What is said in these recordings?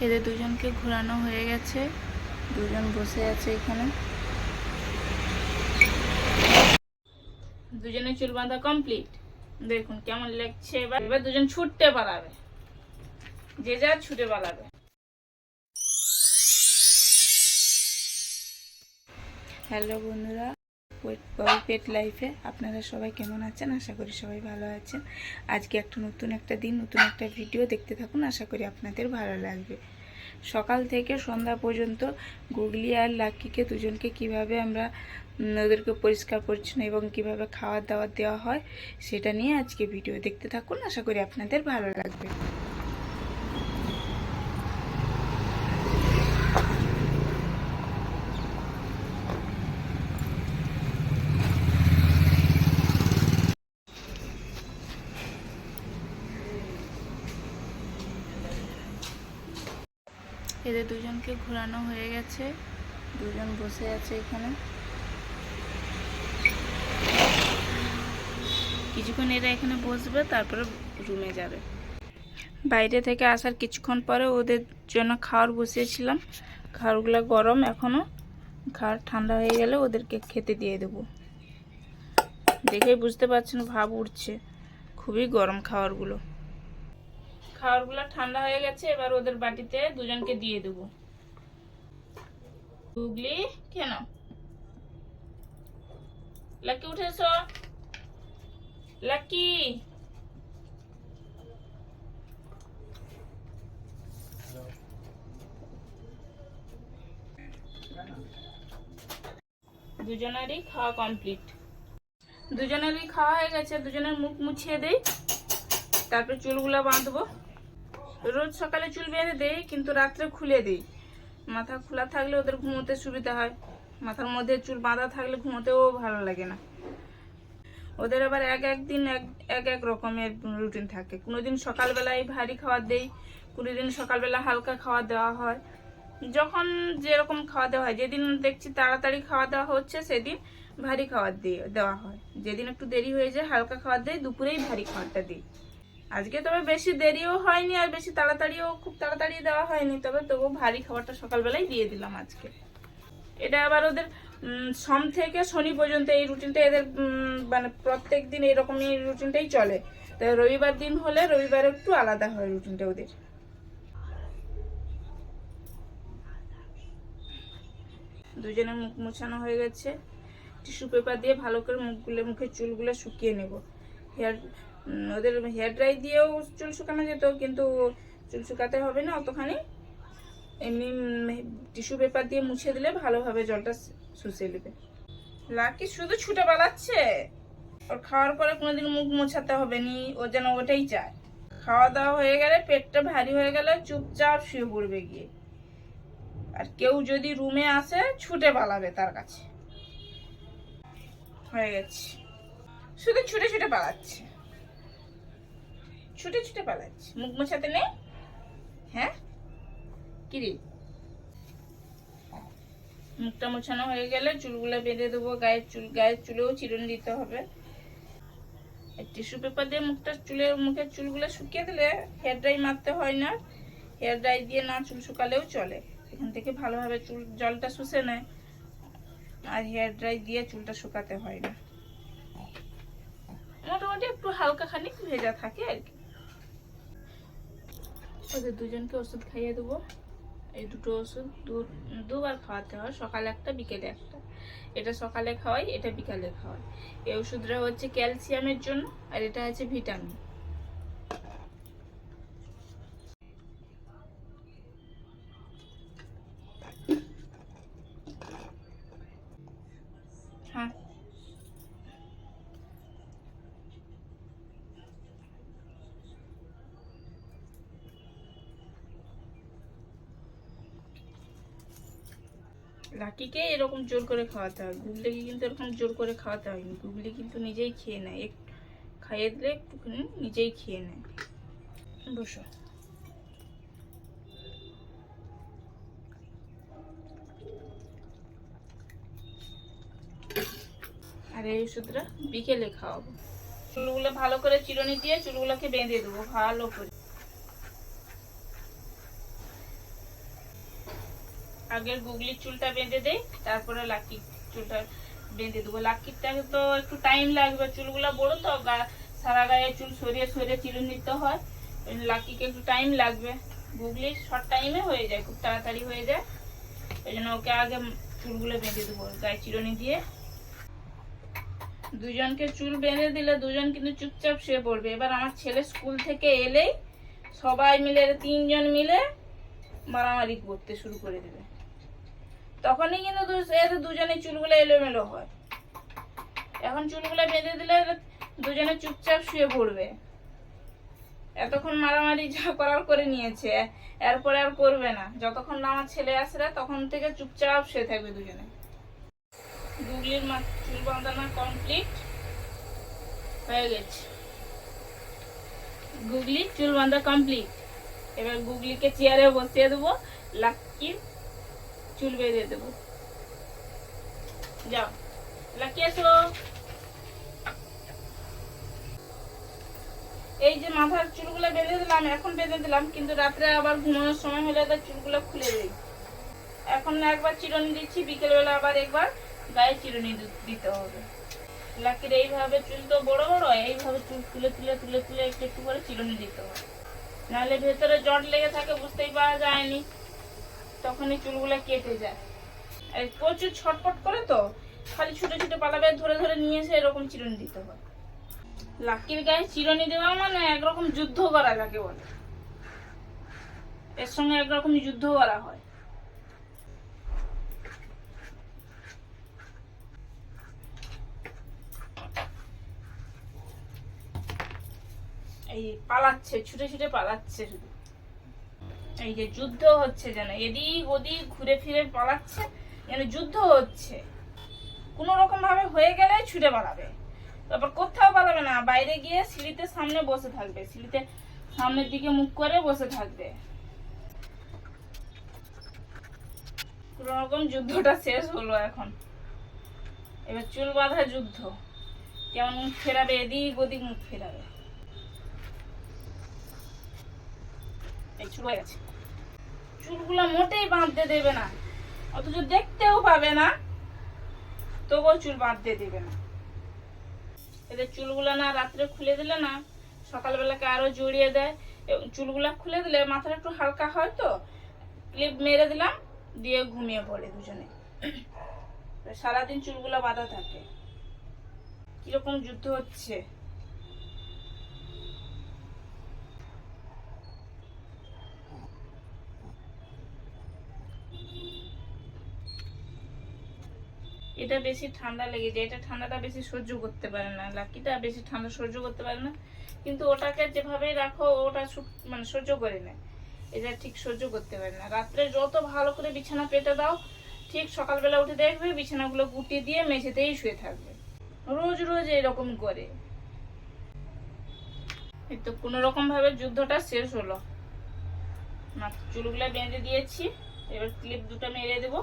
এদের দুজনকে ঘোরানো হয়ে গেছে, দুজন বসে আছে এখানে। দুজনের চুল বাঁধা কমপ্লিট। দেখুন কেমন লাগছে। এবার দুজন ছুটতে পালাবে, যে যা ছুটে পালাবে। হ্যালো বন্ধুরা, পেট লাইফে আপনারা সবাই কেমন আছেন? আশা করি সবাই ভালো আছেন। আজকে নতুন একটা দিন, নতুন একটা ভিডিও দেখতে থাকুন, আশা করি আপনাদের ভালো লাগবে। সকাল থেকে সন্ধ্যা পর্যন্ত গুগলি আর লাকিকে দুজনকে কিভাবে আমরা ওদেরকে পরিষ্কার পরিচ্ছন্ন এবং কিভাবে খাবার দাবার দেওয়া হয় সেটা নিয়ে আজকে ভিডিও দেখতে থাকুন, আশা করি আপনাদের ভালো লাগবে। এদের দুজনকে ঘোরানো হয়ে গেছে, দুজন বসে আছে এখানে। কিছুক্ষণ এরা এখানে বসবে, তারপরে রুমে যাবে। বাইরে থেকে আসার কিছুক্ষণ পরে ওদের জন্য খাবার বসিয়েছিলাম। খাবারগুলো গরম এখনো, খাবার ঠান্ডা হয়ে গেলে ওদেরকে খেতে দিয়ে দেবো। দেখেই বুঝতে পারছেন ভাব উঠছে, খুবই গরম খাবারগুলো। খাবারগুলো ঠান্ডা হয়ে গেছে, এবার ওদের বাটিতে দুজনকে দিয়ে দেবো। গুগলি কেন লাকি উঠেছ? লাকি দুজনেরই খাওয়া কমপ্লিট। দুজনেরই খাওয়া হয়ে গেছে, দুজনের মুখ মুছিয়ে দেই, তারপর চুলগুলো বাঁধবো। রোজ সকালে চুল বেঁধে দেই, কিন্তু রাত্রে খুলে দিই। মাথা খোলা থাকলে ওদের ঘুমোতে সুবিধা হয়, মাথার মধ্যে চুল বাঁধা থাকলে ঘুমোতেও ভালো লাগে না। ওদের আবার এক দিন এক রকমের রুটিন থাকে। কোনোদিন সকালবেলায় ভারী খাবার দেই, কোনোদিন সকালবেলা হালকা খাবার দেওয়া হয়। যখন যেরকম খাওয়া দেওয়া হয়, যেদিন দেখছি তাড়াতাড়ি খাওয়া দাওয়া হচ্ছে সেদিন ভারী খাবার দেওয়া হয়। যেদিন একটু দেরি হয়ে যায় হালকা খাবার দেয়, দুপুরেই ভারী খাবারটা দিই। আজকে তবে বেশি দেরিও হয়নি আর বেশি তাড়াতাড়িও খুব তাড়াতাড়ি দেওয়া হয়নি, তবু ভারী খাবারটা সকালবেলায় দিয়ে দিলাম আজকে। এটা আবার ওদের সোম থেকে শনি পর্যন্ত এই রুটিনটা এদের মানে প্রত্যেক দিন এইরকমই রুটিনটাই চলে। তো রবিবার দিন হলে রবিবার একটু আলাদা হয় রুটিনটা ওদের। দুজনের মুখ মোছানো হয়ে গেছে, টিস্যু পেপার দিয়ে ভালো করে মুখের চুলগুলো শুকিয়ে নেব। ওদের হেয়ার ড্রাই দিয়েও চুল শুকানো যেত, কিন্তু চুল শুকাতে হবে না অতখানি, এমনি টিস্যু পেপার দিয়ে মুছে দিলে ভালোভাবে জলটা শুষে নেবে। লাকি শুধু ছুটে পালাচ্ছে, ওর খাওয়ার পরে কোনোদিন মুখ মোছাতে হবে নি, ও যেন ওটাই চায়। খাওয়া দাওয়া হয়ে গেলে, পেটটা ভারী হয়ে গেলে চুপচাপ শুয়ে পড়বে গিয়ে। আর কেউ যদি রুমে আসে ছুটে পালাবে তার কাছে। হয়ে গেছে, শুধু ছুটে ছুটে পালাচ্ছে, ছুটে ছুটে পালাচ্ছে। মুখ মোছাতে নেই? হ্যাঁ কিরে, মুখটা মোছানো হয়ে গেলে চুলগুলো বেঁধে দেবো। গায়ের চুলেও চিরুনি দিতে হবে। টিস্যু পেপার দিয়ে মুখের চুলগুলো শুকিয়ে দিলে হেয়ার ড্রাই মারতে হয় না। হেয়ার ড্রাই দিয়ে না চুল শুকালেও চলে, এখান থেকে ভালোভাবে জলটা শুষে নেয়, আর হেয়ার ড্রাই দিয়ে চুলটা শুকাতে হয় না। মোটামুটি একটু হালকা খানিক ভেজা থাকে আর কি। ওদের দুজনকে ওষুধ খাইয়ে দেবো। এই দুটো ওষুধ দুবার খাওয়াতে হয়, সকালে একটা বিকেলে একটা। এটা সকালে খাওয়াই, এটা বিকালে খাওয়াই। এই ওষুধটা হচ্ছে ক্যালসিয়ামের জন্য, আর এটা হচ্ছে ভিটামিন। হ্যাঁ লাকিকে এরকম জোর করে খাওয়াতে হয়, গুগলিকে কিন্তু এরকম জোর করে খাওয়াতে হয়নি। গুগলি কিন্তু নিজেই খেয়ে নেয়, খাইয়ে দিলে একটুখানি নিজেই খেয়ে নেয়। বসো। আর এই ওষুধটা বিকেলে খাওয়াবো। চুলগুলো ভালো করে চিরুনি দিয়ে চুলগুলোকে বেঁধে দেবো ভালো করে। আগের গুগলির চুলটা বেঁধে দেই, তারপরে লাকির চুলটা বেঁধে দেবো। লাকিরটাকে তো একটু টাইম লাগবে, চুলগুলো বড় তো, সারা গায়ে চুল সরিয়ে সরিয়ে চিরুনি দিতে হয়, লাকিকে একটু টাইম লাগবে। গুগলির শর্ট টাইমে হয়ে যায়, খুব তাড়াতাড়ি হয়ে যায়, এই জন্য ওকে আগে চুলগুলো বেঁধে দেবো গায়ে চিরুনি দিয়ে। দুজনকে চুল বেঁধে দিলে দুজন কিন্তু চুপচাপ শুয়ে পড়বে। এবার আমার ছেলে স্কুল থেকে এলেই সবাই মিলে, 3 জন মিলে মারামারি করতে শুরু করে দেবে, তখনই কিন্তু দুজনের চুলগুলো এলোমেলো হয়। এখন চুলগুলো বেঁধে দিলে দুজনে চুপচাপ শুয়ে পড়বে। এতক্ষণ মারামারি যা করার করে নিয়েছে, এরপরে আর করবে না। যতক্ষণ না আমার ছেলে আসে তখন থেকে চুপচাপ শুয়ে থাকবে দুজনে। গুগলির চুল বাঁধানো কমপ্লিট হয়ে গেছে। গুগলির চুল বাঁধা কমপ্লিট। এবার গুগলিকে চেয়ারে বসিয়ে দেবো, লাকির চুল বেঁধে দেবো। যাও লাকি এসো। এই যে মাথার চুলগুলো বেঁধে দিলাম, এখন বেঁধে দিলাম, কিন্তু রাত্রে আবার ঘুমানোর সময় হলে তার চুলগুলো খুলে দিই। এখন একবার চিরুনি দিচ্ছি, বিকেলবেলা আবার একবার গায়ে চিরুনি দিতে হবে। লাকির এইভাবে চুল তো বড় বড়, এইভাবে চুল তুলে তুলে তুলে তুলে একটু একটু করে চিরুনি দিতে হবে, নাহলে ভেতরে জট লেগে থাকে, বুঝতেই পারা যায়নি, তখনই চুলগুলো কেটে যায়। আর প্রচুর ছটপট করে তো, খালি ছুটে ছুটে পালাবে, ধরে ধরে নিয়ে এসে এরকম চিরুনি দিতে হয়। লাকির গায়ে চিরুনি দেওয়া মানে একরকম যুদ্ধ করা যাকে বলে, এর সঙ্গে একরকম যুদ্ধ করা হয়। এই পালাচ্ছে, ছুটে ছুটে পালাচ্ছে, শুধু এই যে যুদ্ধ হচ্ছে, যেন এদিক ওদিক ঘুরে ফিরে পালাচ্ছে, যেন যুদ্ধ হচ্ছে। কোনো রকম ভাবে হয়ে গেলে ছুটে পালাবে, তারপর কোথাও পালাবে না, বাইরে গিয়ে সিঁড়িতে সামনে বসে থাকবে, সিঁড়িতে সামনের দিকে মুখ করে বসে থাকবে। কোনো রকম যুদ্ধটা শেষ হলো। এখন এবার চুল বাঁধা যুদ্ধ, কেমন মুখ ফেরাবে, এদিক ওদিক মুখ ফেরাবে। এই শুরু হয়ে গেছে। চুলগুলো মোটেই বাঁধতে দেবে না, অথচ দেখতেও পাবে না, তবুও চুল বাঁধতে দেবে না। এদের চুলগুলো না রাত্রে খুলে দিলে না সকালবেলাকে আরো জড়িয়ে দেয়। চুলগুলা খুলে দিলে মাথাটা একটু হালকা হয়, তো ক্লিপ মেরে দিলাম, দিয়ে ঘুমিয়ে পড়ে দুজনে। সারাদিন চুলগুলা বাঁধা থাকে। কিরকম যুদ্ধ হচ্ছে। এটা বেশি ঠান্ডা লেগে যায়, এটা ঠান্ডাটা বেশি সহ্য করতে পারে না, লাকিটা বেশি ঠান্ডা সহ্য করতে পারে না, কিন্তু ওটাকে যেভাবে রাখো ওটা মানে সহ্য করে নেয়, এটা ঠিক সহ্য করতে পারে না। রাত্রে যত ভালো করে বিছানা পেতে দাও, ঠিক সকালবেলা উঠে দেখবে বিছানাগুলো গুটিয়ে দিয়ে মেঝেতেই শুয়ে থাকবে, রোজ রোজ এরকম করে। এই তো কোনো রকম ভাবে যুদ্ধটা শেষ হলো। চুলগুলা বেঁধে দিয়েছি, এবার ক্লিপ দুটো মেরে দেবো।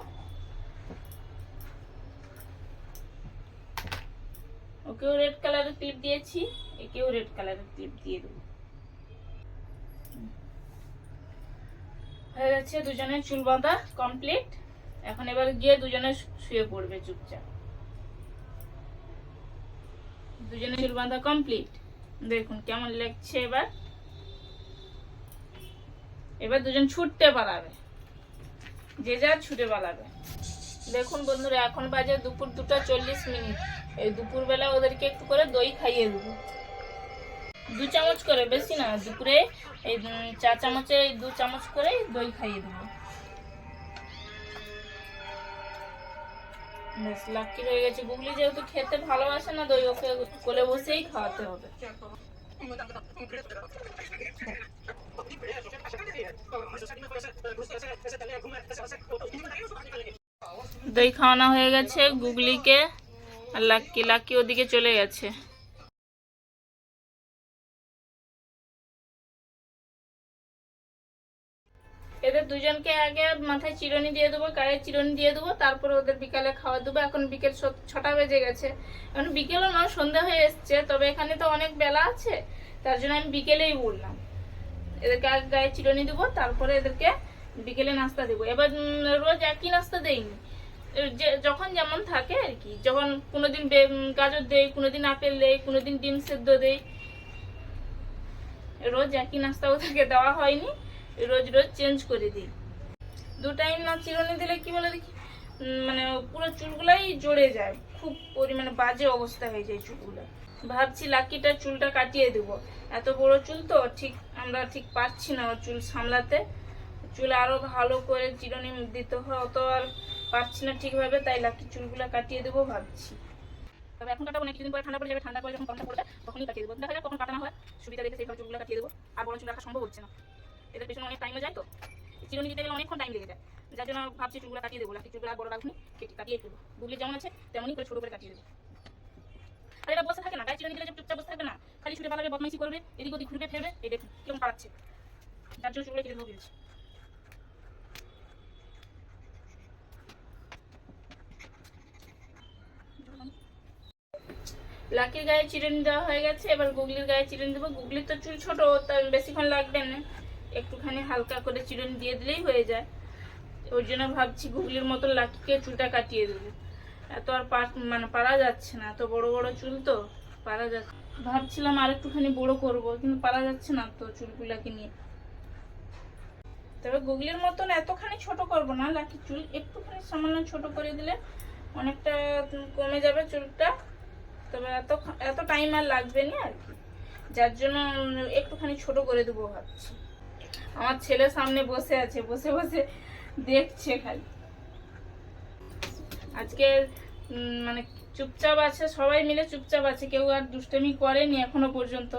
ওকেও রেড কালারের ক্লিপ দিয়েছি, একেও রেড কালারের ক্লিপ দিয়ে দেবো। হয়ে গেছে দুজনের চুল বাঁধা কমপ্লিট। এখন এবার গিয়ে দুজনে শুয়ে পড়বে চুপচাপ। দুজনের চুল বাঁধা কমপ্লিট, দেখুন কেমন লাগছে। এবার দুজন ছুটতে পালাবে, যে যার ছুটে পালাবে। দেখুন বন্ধুরা, এখন বাজে দুপুর 2:40। এই দুপুর বেলা ওদেরকে একটু করে দই খাইয়ে দেবো, 2 চামচ করে, বেশি না। দুপুরে এই 4 চামচে 2 চামচ করে দই খাইয়ে দেবো। বেশ লাকি হয়ে গেছে। গুগলি যেহেতু খেতে ভালোবাসে না দই, ওকে কোলে বসেই খাওয়াতে হবে। দই খাওয়ানো হয়ে গেছে গুগলিকে, আর লাকি ওদিকে চলে গেছে। এদের দুজনকে আগে মাথায় চিরুনি দিয়ে দেবো, গায়ে চিরুনি দিয়ে দেবো, তারপরে ওদের বিকালে খাওয়া দেবো। এখন বিকেল 6টা বেজে গেছে, এখন বিকেলও নয়, সন্ধ্যা হয়ে এসছে, তবে এখানে তো অনেক বেলা আছে, তার জন্য আমি বিকেলেই বললাম। এদেরকে আগে গায়ে চিরুনি দেবো, তারপরে এদেরকে বিকেলে নাস্তা দেবো। এবার রোজ একই নাস্তা দেইনি, যে যখন যেমন থাকে আর কি। যখন কোনোদিন গাজর দেই, কোনোদিন আপেল দেই, কোনোদিন ডিম সেদ্ধ দেই। রোজ একই নাস্তা ওদেরকে দেওয়া হয়নি, রোজ রোজ চেঞ্জ করে দিই। 2 টাইম না চিরুনি দিলে কি বলে দেখি, মানে পুরো চুলগুলাই জড়ে যায়, খুব পরিমাণে বাজে অবস্থা হয়ে যায় চুলগুলো। ভাবছি লাকিটার চুলটা কাটিয়ে দেবো, এত বড় চুল তো আমরা ঠিক পারছি না ওর চুল সামলাতে। চুল আরো ভালো করে চিরুনি দিতে হয়, অত আর পারছি না ঠিকভাবে, তাই লাকির চুলগুলো কাটিয়ে দেবো ভাবছি। তবে এখন কাটাবো না, কিছুদিন পরে ঠান্ডা পড়ে যাবে, ঠান্ডা পরে যখন গরমটা পড়বে তখনই কাটিয়ে দেবো। দেখা যাক কখন কাটানো হয়, সুবিধা দেখে সেইভাবে চুলগুলো কাটিয়ে দেবো। আর বড় চুল রাখা সম্ভব হচ্ছে না, এদের পেছনে অনেক টাইমও যায়, তো চিরুনি দিতে গেলে অনেকক্ষণ টাইম লেগে যায়। যার জন্য ভাবছি চুলগুলো কাটিয়ে দেবো, লাকির চুলগুলো আর বড় রাখুন, কাটিয়ে দেবো। গুগলি যেমন আছে তেমনই করে ছোট করে কাটিয়ে দেবো। আর এটা বসে থাকে না, গায়ে চিরুনি দিলে চুপচাপ বসে থাকবে না, খালি ছুটে পালাবে, বদমাইশি করবে, এদিক ওদিক ঘুরবে ফেরবে, এই দেখুন কেমন পালাচ্ছে। যার জন্য চুলগুলো কেটে দেবো ভেবেছি। লাকির গায়ে চিরুনি দেওয়া হয়ে গেছে, এবার গুগলির গায়ে চিরুনি দেবো। গুগলির তো চুল ছোট, তার বেশিক্ষণ লাগবে না, একটুখানি হালকা করে চিরুনি দিয়ে দিলেই হয়ে যায়। ওই জন্য ভাবছি গুগলির মতো লাকিকে চুলটা কাটিয়ে দেবো। এত আর মানে পারা যাচ্ছে না, এত বড় বড় চুল তো পারা যাচ্ছে। ভাবছিলাম আর একটুখানি বড় করব, কিন্তু পারা যাচ্ছে না তো চুলগুলাকে নিয়ে। তবে গুগলির মতন এতখানি ছোট করব না, লাকির চুল একটুখানি সামান্য ছোট করে দিলে অনেকটা কমে যাবে চুলটা। তবে এত টাইম আর লাগবে না আর কি, যার জন্য একটুখানি ছোট করে দেবো ভাবছি। আমার ছেলে সামনে বসে আছে, বসে বসে দেখছে খালি। আজকে মানে চুপচাপ আছে, সবাই মিলে চুপচাপ আছে, কেউ আর দুষ্টামি করেনি এখনো পর্যন্ত।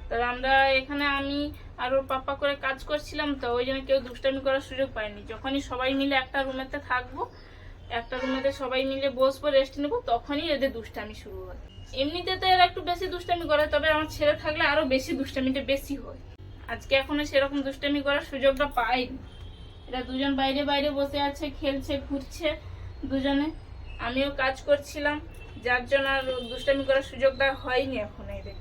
তবে আমরা এখানে আমি আর ওর পাপা করে কাজ করছিলাম, তো ওই জন্য কেউ দুষ্টামি করার সুযোগ পায়নি। যখনই সবাই মিলে একটা রুমেতে থাকবো, একটা রুমেতে সবাই মিলে বসবো, রেস্ট নেবো, তখনই এদের দুষ্টামি শুরু হয়। এমনিতে তো এরা একটু বেশি দুষ্টামি করে, তবে আমার ছেলে থাকলে আরো বেশি দুষ্টামিটা বেশি হয়। আজকে এখনো সেরকম দুষ্টামি করার সুযোগটা পাইনি। এরা দুজন বাইরে বাইরে বসে আছে, খেলছে, ঘুরছে দুজনে। আমিও কাজ করছিলাম, যার জন্য আর দুষ্টামি করার সুযোগটা হয়নি এখন। এদের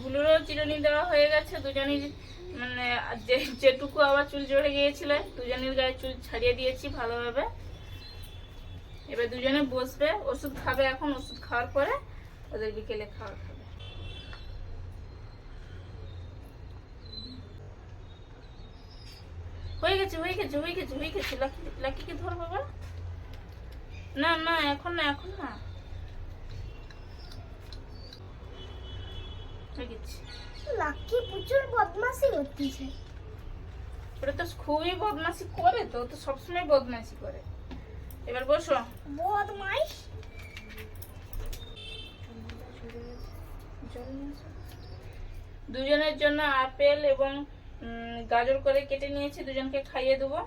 গুলোরও চিরুনি দেওয়া হয়ে গেছে, দুজনই মানে যেটুকু আবার চুল জড়ে গিয়েছিল দুজনের গায়ে চুল ছাড়িয়ে দিয়েছি ভালোভাবে। এবার দুজনে বসবে, ওষুধ খাবে, এখন ওষুধ খাওয়ার পরে ওদের বিকেলে খাওয়া খাবে। হয়ে গেছে হয়ে গেছে হয়ে গেছে হয়ে গেছে। লাকিকে ধর বাবা। না না এখন না, এখন না, হয়ে গেছে। লাকি প্রচুর বদমাশি করতেছে। ওটা তো খুবই বদমাশি করে, তো তো সবসময় বদমাশি করে। এবার বসো। বদমাইশ। দুজনের জন্য আপেল এবং গাজর করে কেটে নিয়েছি, দুজনকে খাইয়ে দেবো।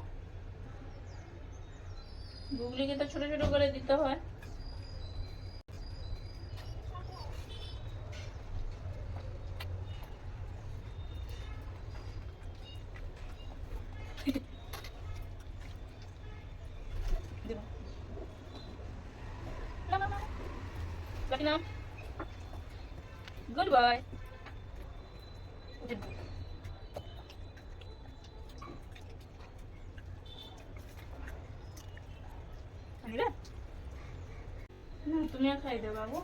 গুগলিকে তো ছোট ছোট করে দিতে হয়। Good boy. তুমিও খাই দাও বাবু।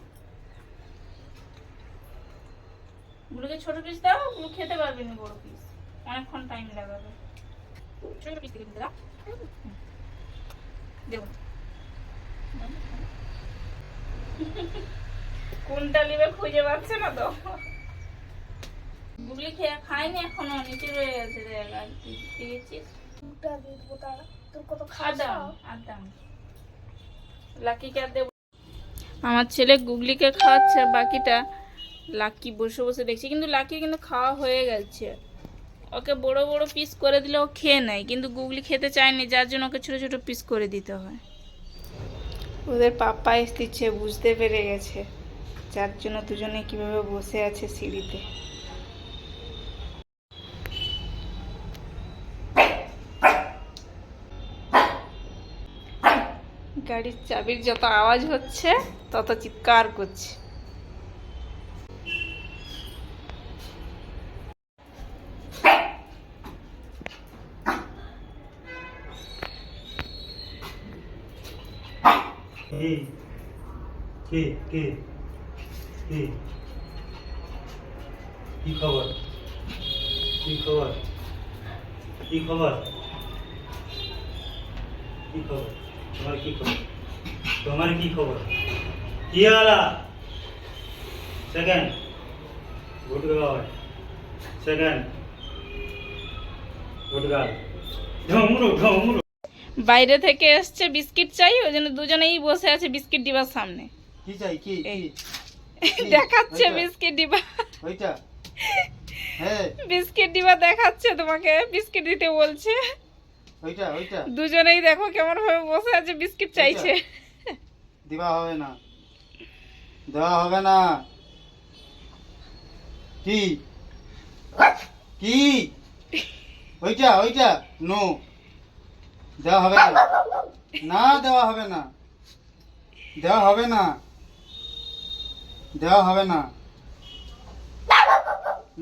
গুলোকে ছোট পিস দাও, গুলো খেতে পারবে না বড় পিস, অনেকক্ষণ টাইম লাগাবে। ছোট পিস থেকে দাও, দেবো। কোনটা নিবে খুঁজে পাচ্ছে না তো। গুগলি খেয়ে খায়নি এখনো, নিচে রয়ে গেছে জায়গায়। খেয়েছিস তোর কত আদাম আদাম। লাকিকে আর দেবো। আমার ছেলে গুগলিকে খাওয়াচ্ছে, বাকিটা লাকি বসে বসে দেখছি। কিন্তু লাকি কিন্তু খাওয়া হয়ে গেছে, ওকে বড় বড় পিস করে দিলে ও খেয়ে নেয়, কিন্তু গুগলি খেতে চায়নি, যার জন্য ওকে ছোট ছোট পিস করে দিতে হয়। ওদের পাপা এসেছে, বুঝতে পেরে গেছে, যার জন্য দুজনে কিভাবে বসে আছে সিঁড়িতে। গাড়ির চাবির যত আওয়াজ হচ্ছে তত চিৎকার করছে। কি কি কি কি কি খবর কি খবর কি খবর কি খবর তোমার কি খবর তোমার কি খবর কি হালা second good girl second good girl ঢমরু ঢমরু বাইরে থেকে এসছে বিস্কিট চাই, ওই জন্য দুজনেই বসে আছে বিস্কিট ডিবার সামনে। কি চাই কি এই কি দেখাচ্ছে ওইটা? বিস্কিট ডিবা, ওইটা হ্যাঁ বিস্কিট ডিবা দেখাচ্ছে তোমাকে, বিস্কিট দিতে বলছে। ওইটা ওইটা দুজনেই দেখো কেমন ভাবে বসে আছে, বিস্কিট চাইছে। দিবা হবে না দেওয়া হবে না কি কি ওইটা ওইটা নো দেওয়া হবে না না দেওয়া হবে না দেওয়া হবে না দেওয়া হবে না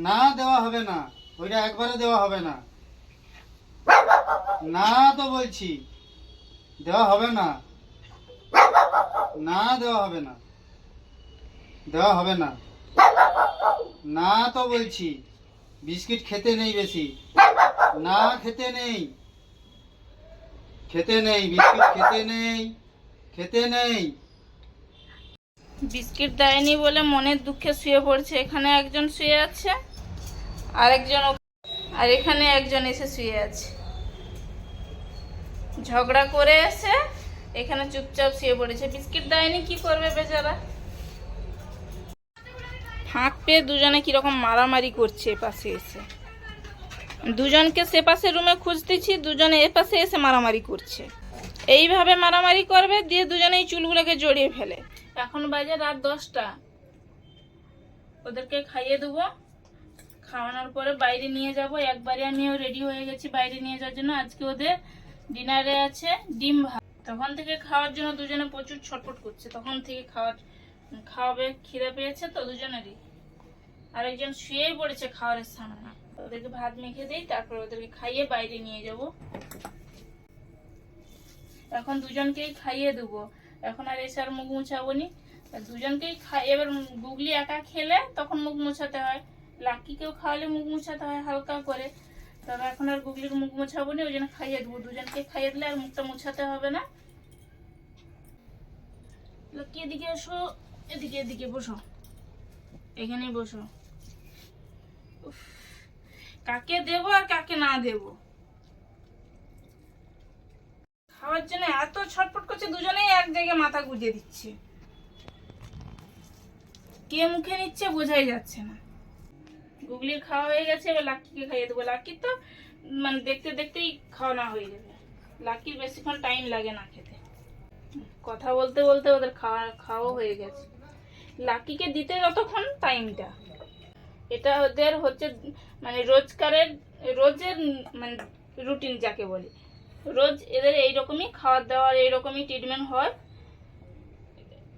না দেওয়া হবে না ওইটা একবারে দেওয়া হবে না না তো বলছি দেওয়া হবে না না দেওয়া হবে না দেওয়া হবে না না তো বলছি বিস্কিট খেতে নেই বেশি না খেতে নেই খেতে নেই বিস্কিট খেতে নেই খেতে নেই বিস্কিট দেয়নি বলে মনের দুঃখে শুয়ে পড়ছে। এখানে একজন শুয়ে আছে, আর এখানে একজন এসে শুয়ে আছে। ঝগড়া করে এসে এখানে চুপচাপ শুয়ে পড়েছে। বিস্কিট দেয়নি, কি করবে বেচারা। ফাঁক পেয়ে দুজনে কিরকম মারামারি করছে পাশে এসে। দুজনকে সে পাশে রুমে খুঁজতেছি, দুজনে এ পাশে এসে মারামারি করছে। এইভাবে মারামারি করবে, দিয়ে দুজনেই চুলগুলোকে জড়িয়ে ফেলে। এখন বাজে রাত 10টা। ওদেরকে খাইয়ে দেবো, খাওয়ানোর পরে বাইরে নিয়ে যাব। একবারে আমিও রেডি হয়ে গেছি বাইরে নিয়ে যাওয়ার জন্য। আজকে ওদের ডিনারে আছে ডিম ভাত। তখন থেকে খাওয়ার জন্য দুজনে প্রচুর ছটফট করছে। তখন থেকে খাওয়াবে, খিদে পেয়েছে তো দুজনেরই। আর একজন শুয়েই পড়েছে খাওয়ারের সামনে। ওদেরকে ভাত মেখে দেই, তারপর ওদেরকে খাইয়ে বাইরে নিয়ে যাব। এখন দুজনকেই খাইয়ে দেবো। এখন আর এসে আর মুখ মুছাবো নি, দুজনকেই খাই। এবার গুগলি একা খেলে তখন মুখ মুছাতে হয়, লাকিকেও খাওয়ালে মুখ মুছাতে হয় হালকা করে। তবে এখন আর গুগলির মুখ মুছাবো নি, ওই জন্য খাইয়ে দেবো। দুজনকে খাইয়ে দিলে আর মুখটা মুছাতে হবে না। লাকি এদিকে এসো, এদিকে এদিকে বসো, এখানেই বসো। উফ, কাকে দেবো আর কাকে না দেবো। খাওয়ার জন্য এত ছটফট করছে, দুজনেই এক জায়গায় মাথা গুঁজে দিচ্ছে। কে মুখে নিচ্ছে বোঝাই যাচ্ছে না। গুগলির খাওয়া হয়ে গেছে, এবার লাকিকে খাইয়ে দেবো। লাকির তো মানে দেখতে দেখতেই খাওয়া না হয়ে যাবে। লাকির বেশিক্ষণ টাইম লাগে না খেতে। কথা বলতে বলতে ওদের খাওয়া হয়ে গেছে। লাকিকে দিতে যতক্ষণ টাইমটা, এটা ওদের হচ্ছে মানে রোজের মানে রুটিন যাকে বলি। রোজ এদের এইরকমই খাওয়ার দাওয়ার, এইরকমই ট্রিটমেন্ট হয়।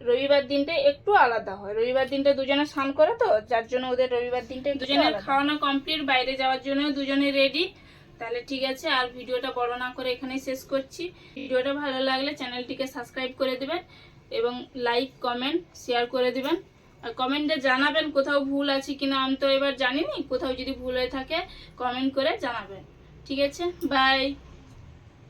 রবিবার দিনটা একটু আলাদা হয়। রবিবার দিনটা দুজনে স্নান করে তো, যার জন্য ওদের রবিবার দিনটা দুজনের খাওয়ানো কমপ্লিট। বাইরে যাওয়ার জন্য দুজনে রেডি। তাহলে ঠিক আছে, আর ভিডিওটা বড় না করে এখানেই শেষ করছি। ভিডিওটা ভালো লাগলে চ্যানেলটিকে সাবস্ক্রাইব করে দিবেন এবং লাইক কমেন্ট শেয়ার করে দিবেন। আর কমেন্টে জানাবেন কোথাও ভুল আছে কিনা। আমি তো এবার জানিনি, কোথাও যদি ভুল হয়ে থাকে কমেন্ট করে জানাবেন। ঠিক আছে, বাই।